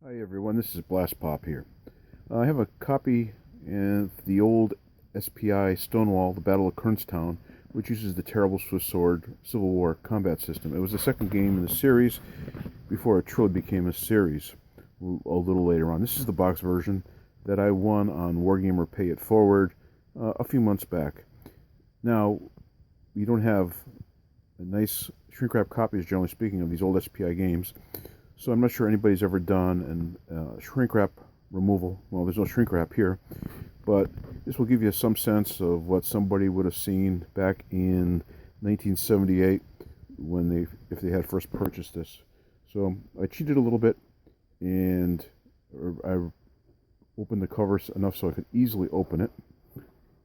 Hi everyone, this is Blastpop here. I have a copy of the old SPI Stonewall, the Battle of Kernstown, which uses the Terrible Swiss Sword Civil War combat system. It was the second game in the series before it truly became a series a little later on. This is the box version that I won on Wargamer Pay It Forward a few months back. Now, you don't have nice shrink-wrap copies, generally speaking, of these old SPI games. So I'm not sure anybody's ever done shrink wrap removal. Well, there's no shrink wrap here, but this will give you some sense of what somebody would have seen back in 1978 if they had first purchased this. So I cheated a little bit, and I opened the covers enough so I could easily open it.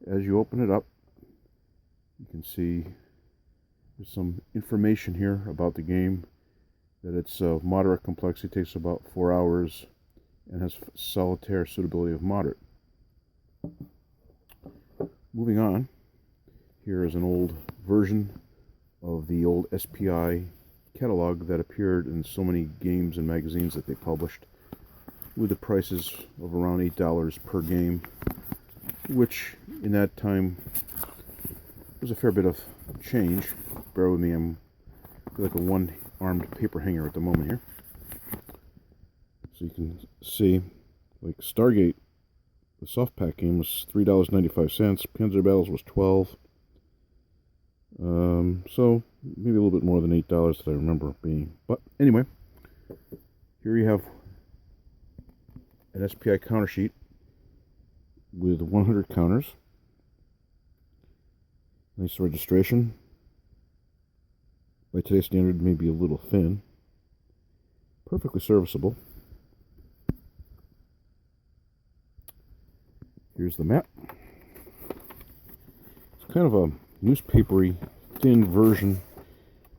As you open it up, you can see there's some information here about the game. That it's of moderate complexity, takes about 4 hours, and has solitaire suitability of moderate. Moving on, here is an old version of the old SPI catalog that appeared in so many games and magazines that they published, with the prices of around $8 per game, which in that time was a fair bit of change. Bear with me, I'm like a one-armed paper hanger at the moment here. So you can see, like Stargate, the soft pack game was $3.95. Panzer Battles was $12. So maybe a little bit more than $8 that I remember it being. But anyway, here you have an SPI counter sheet with 100 counters. Nice registration. By today's standard, maybe a little thin. Perfectly serviceable. Here's the map. It's kind of a newspapery, thin version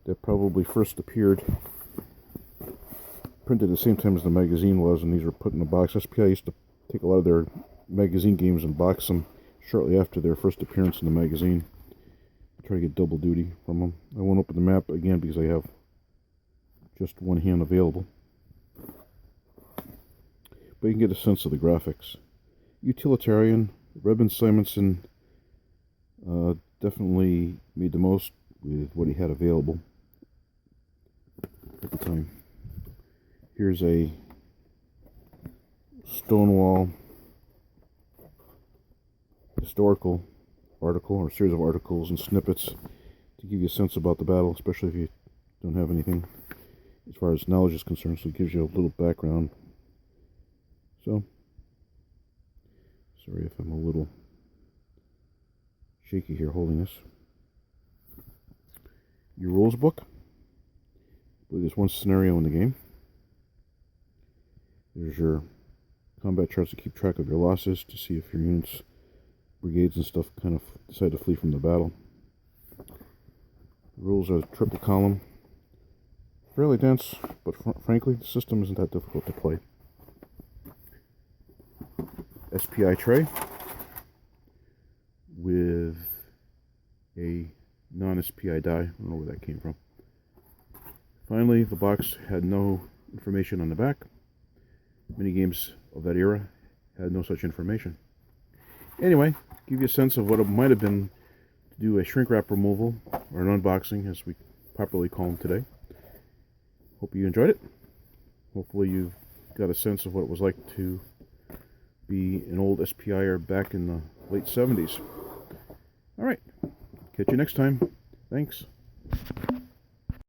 that probably first appeared, printed at the same time as the magazine was, and these were put in a box. SPI used to take a lot of their magazine games and box them shortly after their first appearance in the magazine. Try to get double duty from them. I won't open the map again because I have just one hand available. But you can get a sense of the graphics. Utilitarian. Redmond Simonson definitely made the most with what he had available at the time. Here's a Stonewall historical article, or a series of articles and snippets to give you a sense about the battle, especially if you don't have anything as far as knowledge is concerned, so it gives you a little background. So, sorry if I'm a little shaky here holding this. Your rules book. There's one scenario in the game. There's your combat charts to keep track of your losses, to see if your units, brigades and stuff kind of decide to flee from the battle. The rules are triple column. Fairly dense, but frankly, the system isn't that difficult to play. SPI tray with a non-SPI die. I don't know where that came from. Finally, the box had no information on the back. Many games of that era had no such information. Anyway, give you a sense of what it might have been to do a shrink wrap removal, or an unboxing as we popularly call them today. Hope you enjoyed it. Hopefully you've got a sense of what it was like to be an old SPIer back in the late 70s. Alright, catch you next time. Thanks.